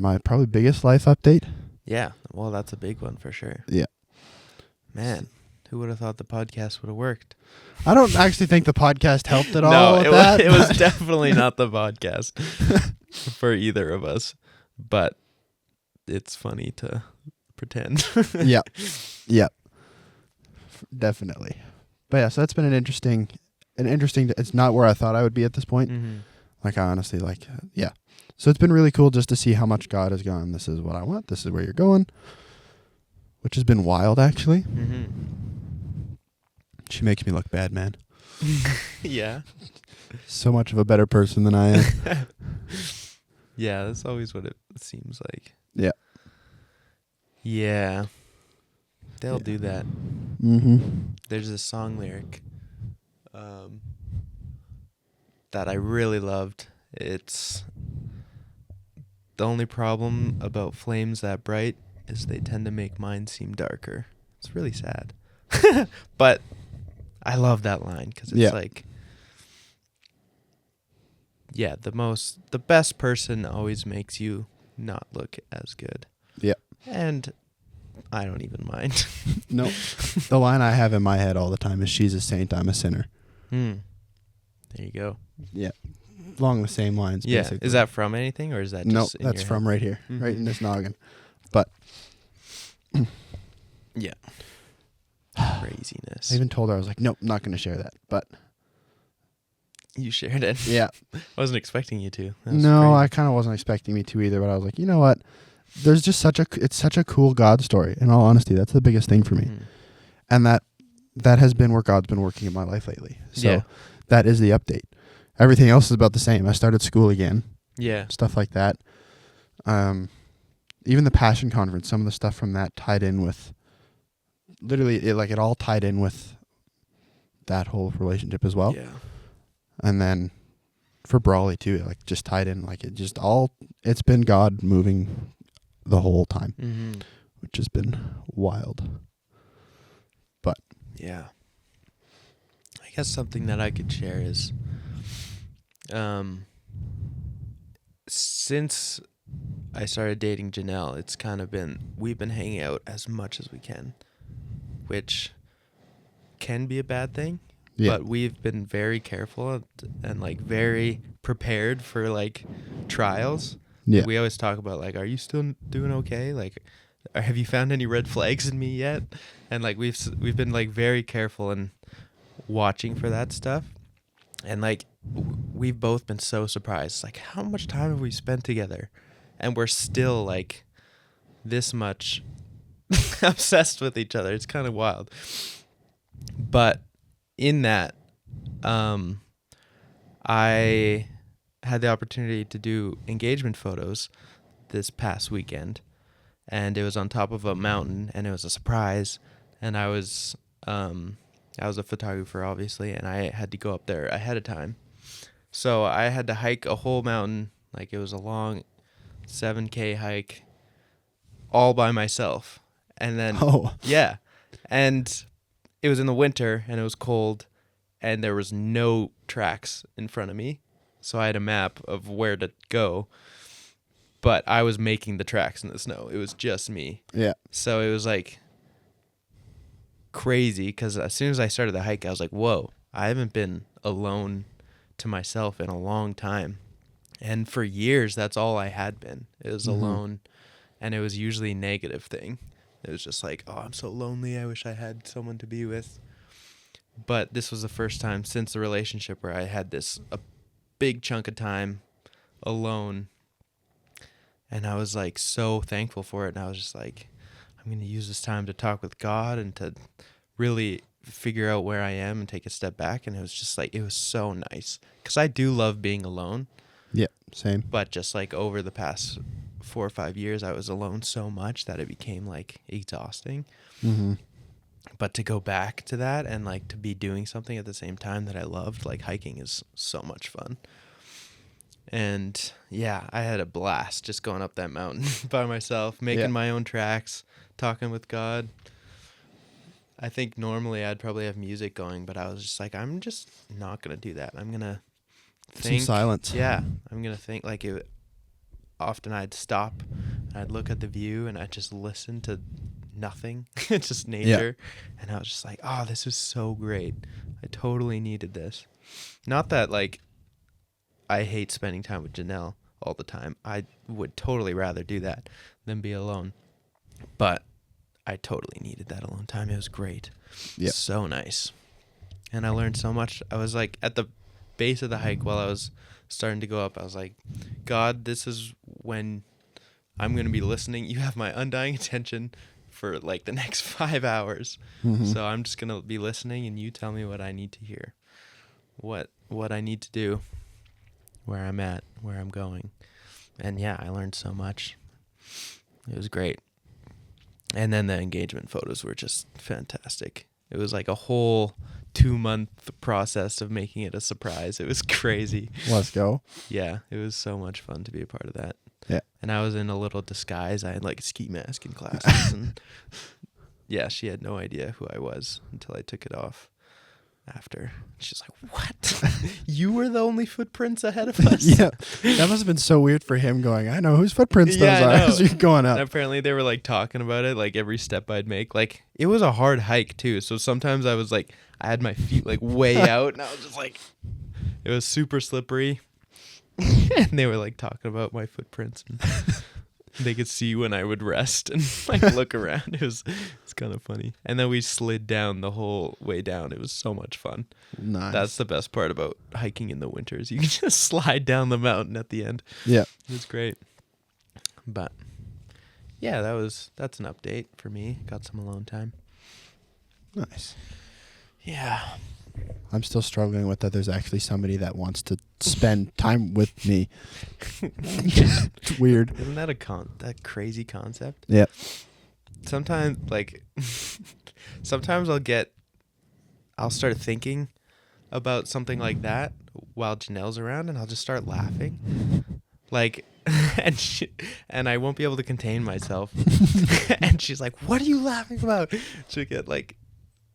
my probably biggest life update. Yeah. Well, that's a big one for sure. Yeah. Man, who would have thought the podcast would have worked? I don't actually think the podcast helped at all. No, with it that. was, it was definitely not the podcast for either of us, but it's funny to pretend. Yeah. Definitely. But yeah, so that's been an interesting. It's not where I thought I would be at this point. Mm-hmm. I honestly yeah. So it's been really cool just to see how much God has gone. This is what I want. This is where you're going. Which has been wild, actually. Mm-hmm. She makes me look bad, man. Yeah. So much of a better person than I am. Yeah, that's always what it seems like. Yeah. Yeah. They'll do that. Mm-hmm. There's a song lyric that I really loved. It's the only problem about flames that bright is they tend to make mine seem darker. It's really sad. But I love that line because it's the best person always makes you not look as good. Yeah. And I don't even mind. No. The line I have in my head all the time is she's a saint, I'm a sinner. There you go. Yeah. Along the same lines, Yeah. basically. Is that from anything or is that just No, in that's your from head? right here. Mhm. Right in this noggin. But Yeah. Craziness. I even told her, I was like, nope, not going to share that. But You shared it. yeah. I wasn't expecting you to. That was No, crazy. I kind of wasn't expecting me to either, but I was like, you know what? There's just it's such a cool God story. In all honesty, that's the biggest thing for me. Mhm. And that has been where God's been working in my life lately. So Yeah. that is the update. Everything else is about the same. I started school again, Yeah. stuff like that. Even the Passion Conference, some of the stuff from that tied in with, literally, it all tied in with that whole relationship as well. Yeah. And then for Brawley too, like just tied in, like it's been God moving the whole time, Mm-hmm. which has been wild. But Yeah. I guess something that I could share is, since I started dating Janelle, it's kind of we've been hanging out as much as we can, which can be a bad thing. yeah, But we've been very careful and like very prepared for like trials. yeah, We always talk about like, are you still doing okay? Like, have you found any red flags in me yet? And like we've been like very careful and watching for that stuff. And like we've both been so surprised. Like, how much time have we spent together? And we're still like this much obsessed with each other. It's kind of wild. But in that, I had the opportunity to do engagement photos this past weekend, and it was on top of a mountain, and it was a surprise. And I was a photographer, obviously, and I had to go up there ahead of time. So I had to hike a whole mountain, like it was a long 7K hike, all by myself. And then, yeah, and it was in the winter, and it was cold, and there was no tracks in front of me. So I had a map of where to go, but I was making the tracks in the snow. It was just me. yeah, So it was like crazy, because as soon as I started the hike, I was like, whoa, I haven't been alone to myself in a long time. And for years, that's all I had been. It was alone, and it was usually a negative thing. It was just like, oh, I'm so lonely. I wish I had someone to be with. But this was the first time since the relationship where I had a big chunk of time alone. And I was like so thankful for it. And I was just like, I'm going to use this time to talk with God and to really figure out where I am and take a step back. And it was just like, it was so nice. Because I do love being alone. yeah, same. But just like over the past 4 or 5 years, I was alone so much that it became like exhausting. Mm-hmm. But to go back to that and like to be doing something at the same time that I loved, like hiking, is so much fun. And yeah, I had a blast just going up that mountain by myself, making my own tracks, talking with God. I think normally I'd probably have music going, but I was just like, I'm just not going to do that. I'm going to think. Some silence. Yeah. I'm going to think like it. Often I'd stop and I'd look at the view and I'd just listen to nothing, just nature. Yeah. And I was just like, oh, this is so great. I totally needed this. Not that like I hate spending time with Janelle all the time. I would totally rather do that than be alone. But I totally needed that alone time. It was great. Yeah. So nice. And I learned so much. I was like at the base of the hike while I was starting to go up, I was like, God, this is when I'm going to be listening. You have my undying attention for like the next 5 hours. Mm-hmm. So I'm just going to be listening, and you tell me what I need to hear, what I need to do, where I'm at, where I'm going. And yeah, I learned so much. It was great. And then the engagement photos were just fantastic. It was like a whole 2-month process of making it a surprise. It was crazy. Let's go. Yeah, it was so much fun to be a part of that. Yeah. And I was in a little disguise. I had like a ski mask in classes. And yeah, she had no idea who I was until I took it off after. She's like, what? You were the only footprints ahead of us? Yeah. That must have been so weird for him going, I know whose footprints those are as you're going up. And apparently they were like talking about it, like every step I'd make. Like it was a hard hike too. So sometimes I was like, I had my feet like way out, and I was just like, it was super slippery. And they were like talking about my footprints. And they could see when I would rest and like look around. It's kind of funny. And then we slid down the whole way down. It was so much fun. Nice. That's the best part about hiking in the winters. You can just slide down the mountain at the end. Yeah. It was great. But yeah, that's an update for me. Got some alone time. Nice. Yeah. I'm still struggling with that there's actually somebody that wants to spend time with me. It's weird. Isn't that that crazy concept? Yeah. Sometimes I'll get I'll start thinking about something like that while Janelle's around, and I'll just start laughing. Like, and I won't be able to contain myself. And she's like, "What are you laughing about?" She'll get like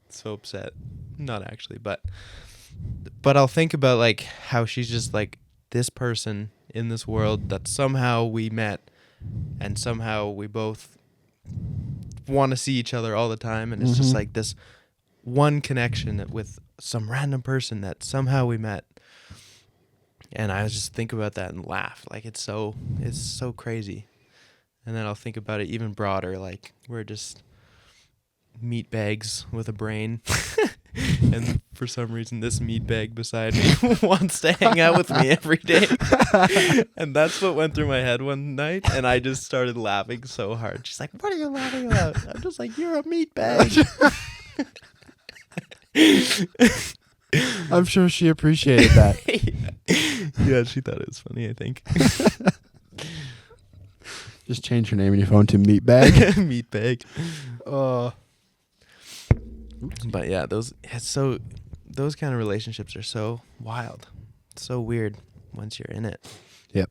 so upset. Not actually, but I'll think about like how she's just like this person in this world that somehow we met, and somehow we both want to see each other all the time, and it's just like this one connection with some random person that somehow we met. And I just think about that and laugh. Like it's so crazy. And then I'll think about it even broader, like we're just meat bags with a brain. And for some reason this meat bag beside me wants to hang out with me every day. And that's what went through my head one night, and I just started laughing so hard. She's like, "What are you laughing about?" I'm just like, "You're a meat bag." I'm sure she appreciated that. Yeah, she thought it was funny, I think. Just change her name in your phone to Meatbag. Meatbag. But yeah, those kind of relationships are so wild. It's so weird once you're in it. Yep.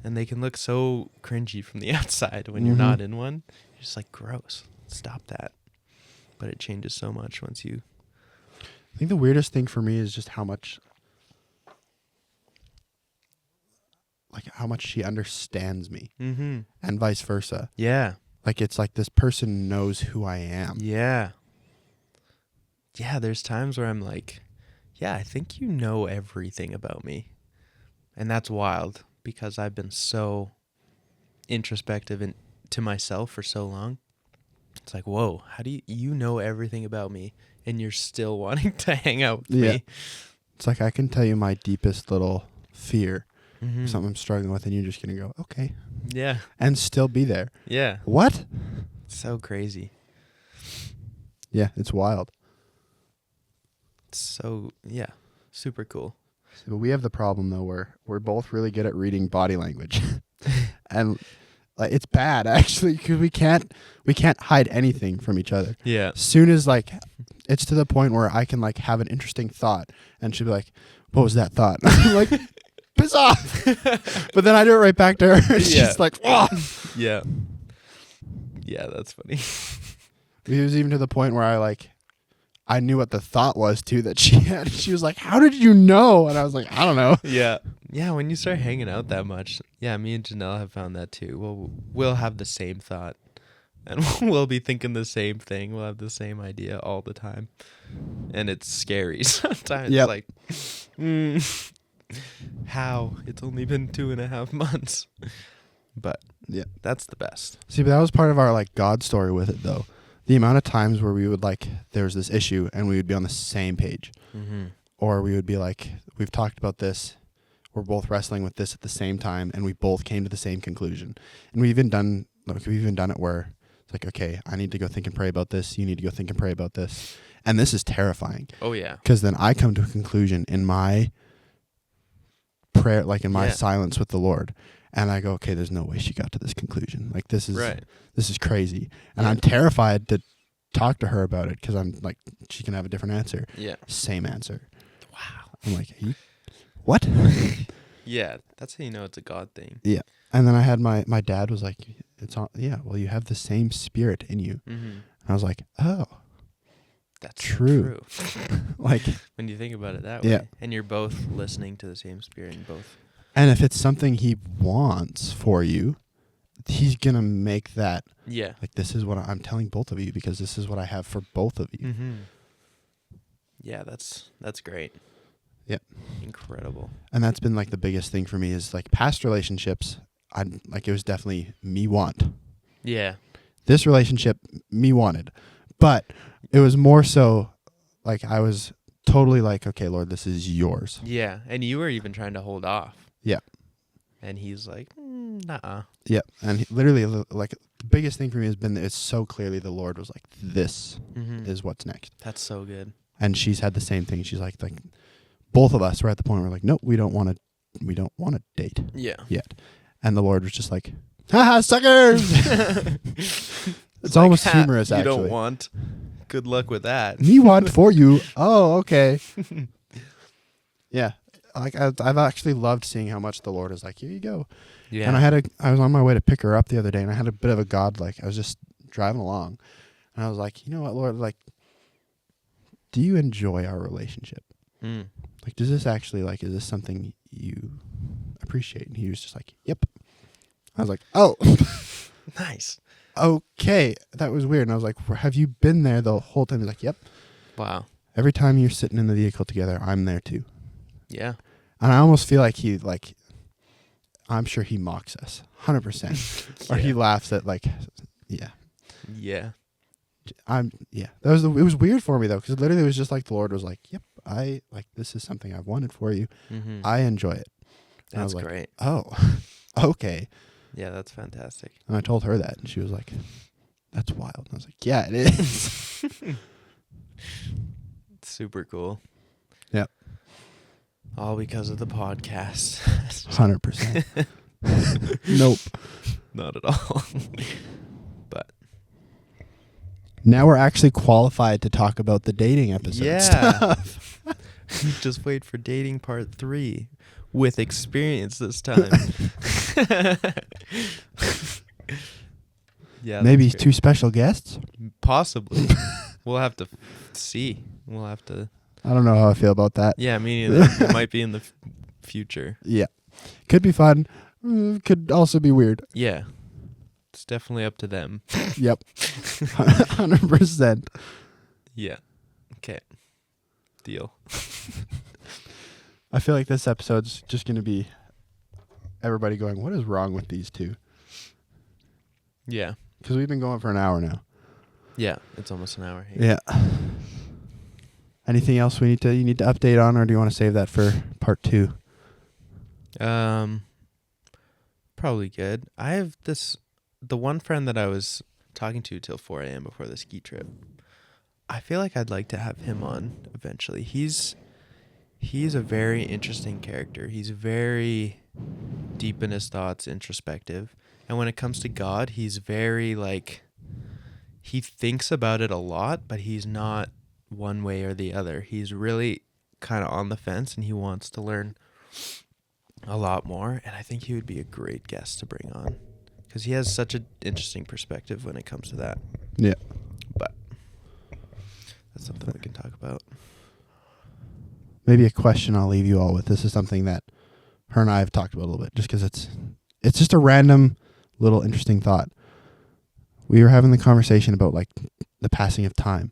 And they can look so cringy from the outside when you're not in one. You're just like, gross. Stop that. But it changes so much once you... I think the weirdest thing for me is just how much she understands me, and vice versa. Yeah. Like it's like this person knows who I am. Yeah. Yeah, there's times where I'm like, yeah, I think you know everything about me. And that's wild because I've been so introspective to myself for so long. It's like, whoa, how do you know everything about me and you're still wanting to hang out with me? It's like I can tell you my deepest little fear, something I'm struggling with, and you're just going to go, okay. Yeah. And still be there. Yeah. What? So crazy. Yeah, it's wild. So, yeah, super cool. So we have the problem, though, where we're both really good at reading body language. And it's bad, actually, because we can't hide anything from each other. Yeah. As soon as, like, it's to the point where I can, like, have an interesting thought, and she'll be like, "What was that thought?" I'm like, "Piss off." But then I do it right back to her. She's like, "Oh." Yeah. Yeah, that's funny. It was even to the point where I knew what the thought was, too, that she had. She was like, "How did you know?" And I was like, "I don't know." Yeah. Yeah, when you start hanging out that much, yeah, me and Janelle have found that too. We'll have the same thought, and we'll be thinking the same thing. We'll have the same idea all the time, and it's scary sometimes. Yep. Like, how? It's only been 2.5 months, but yeah, that's the best. See, but that was part of our like God story with it, though. The amount of times where we would there was this issue, and we would be on the same page, or we would be like, we've talked about this. We're both wrestling with this at the same time, and we both came to the same conclusion. And we've even done it where it's like, okay, I need to go think and pray about this. You need to go think and pray about this. And this is terrifying. Oh, yeah. Because then I come to a conclusion in my prayer, like in my silence with the Lord. And I go, okay, there's no way she got to this conclusion. Like, this is crazy. And I'm terrified to talk to her about it because I'm like, she can have a different answer. Yeah. Same answer. Wow. I'm like, what? Yeah, that's how you know it's a God thing. Yeah. And then I had my dad was like, "It's on. Yeah, well, you have the same spirit in you." And I was like, "Oh, that's true." Like, when you think about it that way, and you're both listening to the same spirit in both. And if it's something he wants for you, he's gonna make that. Yeah. Like, this is what I'm telling both of you because this is what I have for both of you. Yeah, that's great. Yep. Incredible. And that's been like the biggest thing for me is like past relationships. It was definitely me want. Yeah. This relationship, me wanted. But it was more so like I was totally like, okay, Lord, this is yours. Yeah. And you were even trying to hold off. Yeah. And he's like, nah. Yeah. And literally, like, the biggest thing for me has been that it's so clearly the Lord was like, this is what's next. That's so good. And she's had the same thing. She's like both of us were at the point where we're like, nope, we don't want to date. Yeah. Yet. And the Lord was just like, haha, suckers. It's almost humorous, actually. You don't want Good luck with that. Me want for you. Oh, okay. Yeah. Like I've actually loved seeing how much the Lord is like, here you go. Yeah. And I was on my way to pick her up the other day, and I had a bit of a God, like, I was just driving along, and I was like, you know what, Lord, like, do you enjoy our relationship? Like, does this actually, like, is this something you appreciate? And he was just like, yep. I was like, oh. Nice. Okay. That was weird. And I was like, have you been there the whole time? He's like, yep. Wow. Every time you're sitting in the vehicle together, I'm there too. Yeah. And I almost feel like he, like, I'm sure he mocks us 100%. Or he laughs at, like, yeah. Yeah. Yeah. It was weird for me though, because literally it was just like the Lord was like, yep, I like, this is something I've wanted for you. Mm-hmm. I enjoy it. And I That's was like, great. oh, okay. Yeah, that's fantastic. And I told her that, and she was like, that's wild. And I was like, yeah, it is. Super cool. Yep. All because of the podcast. 100%. Nope. Not at all. But now we're actually qualified to talk about the dating episode stuff. Just wait for dating part 3 with experience this time. Yeah. Maybe 2 special guests? Possibly. We'll have to see. We'll have to. I don't know how I feel about that. Yeah, me neither. It might be in the future. Yeah. Could be fun. Could also be weird. Yeah. It's definitely up to them. Yep. 100%. Yeah. Okay. Deal. I feel like this episode's just going to be everybody going, what is wrong with these two? Yeah. Because we've been going for an hour now. Yeah. It's almost an hour. Yeah. Anything else you need to update on, or do you want to save that for part 2? Probably good. I have the one friend that I was talking to till 4 a.m. before the ski trip. I feel like I'd like to have him on eventually. He's a very interesting character. He's very deep in his thoughts, introspective. And when it comes to God, he's very, like, he thinks about it a lot, but he's not one way or the other. He's really kind of on the fence, and he wants to learn a lot more. And I think he would be a great guest to bring on because he has such an interesting perspective when it comes to that. Yeah. But that's something we can talk about. Maybe a question I'll leave you all with. This is something that her and I have talked about a little bit, just because it's just a random little interesting thought. We were having the conversation about, like, the passing of time.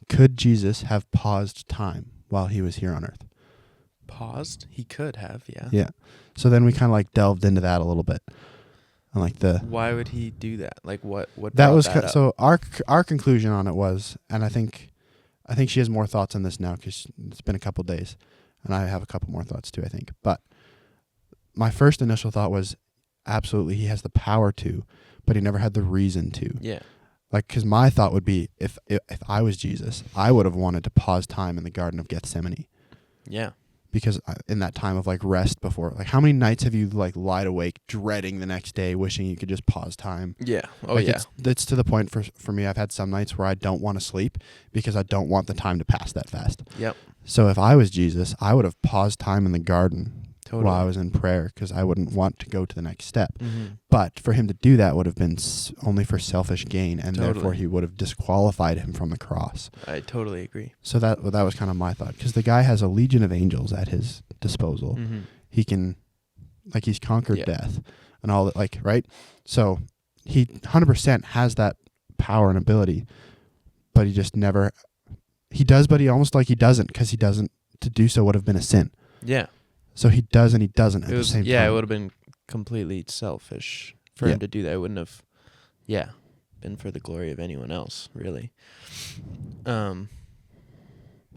Could Jesus have paused time while he was here on earth? Paused? He could have, yeah. Yeah. So then we kind of, like, delved into that a little bit. And, like, why would he do that? Like, what that was that up? So our conclusion on it was, and I think she has more thoughts on this now because it's been a couple days, and I have a couple more thoughts too, I think. But my first initial thought was, absolutely, he has the power to, but he never had the reason to. Yeah. Like, because my thought would be, if I was Jesus, I would have wanted to pause time in the Garden of Gethsemane. Yeah. Because in that time of, like, rest before, like, how many nights have you, like, lied awake dreading the next day, wishing you could just pause time? Yeah. Oh, like, yeah. It's to the point for me, I've had some nights where I don't want to sleep because I don't want the time to pass that fast. Yep. So if I was Jesus, I would have paused time in the garden Totally. while I was in prayer because I wouldn't want to go to the next step. Mm-hmm. But for him to do that would have been only for selfish gain, and therefore he would have disqualified him from the cross. I totally agree. So that was kind of my thought, because the guy has a legion of angels at his disposal. Mm-hmm. He can, like, he's conquered Yeah. death and all that, like, right? So he 100% has that power and ability, but he just never, he does, but he almost like he doesn't, because he doesn't, to do so would have been a sin. Yeah. So he does and he doesn't at the same time. Yeah, it would have been completely selfish for him to do that. It wouldn't have, been for the glory of anyone else, really. Yeah,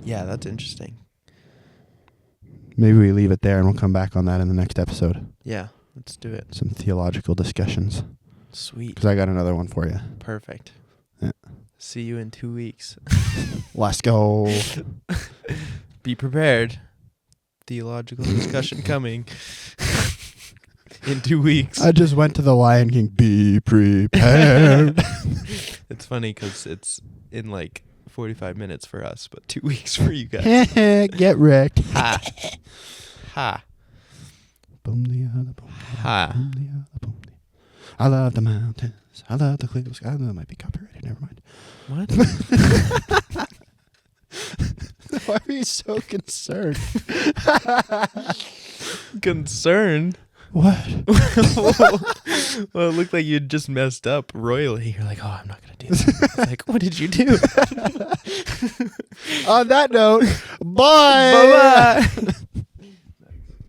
that's interesting. Maybe we leave it there and we'll come back on that in the next episode. Yeah, let's do it. Some theological discussions. Sweet. Because I got another one for you. Perfect. Yeah. See you in 2 weeks. Let's go. Be prepared. Theological discussion coming. in 2 weeks. I just went to the Lion King. Be prepared. It's funny because it's in like 45 minutes for us, but 2 weeks for you guys. Get wrecked. Ha. Ha. Boom the other boom. Ha. Boom the other boom. I love the mountains. I love the clear sky. That might be copyrighted. Never mind. What? Why are you so concerned? Concerned? What? Well, it looked like you'd just messed up royally. You're like, oh, I'm not going to do that. Like, what did you do? On that note, bye. Bye-bye.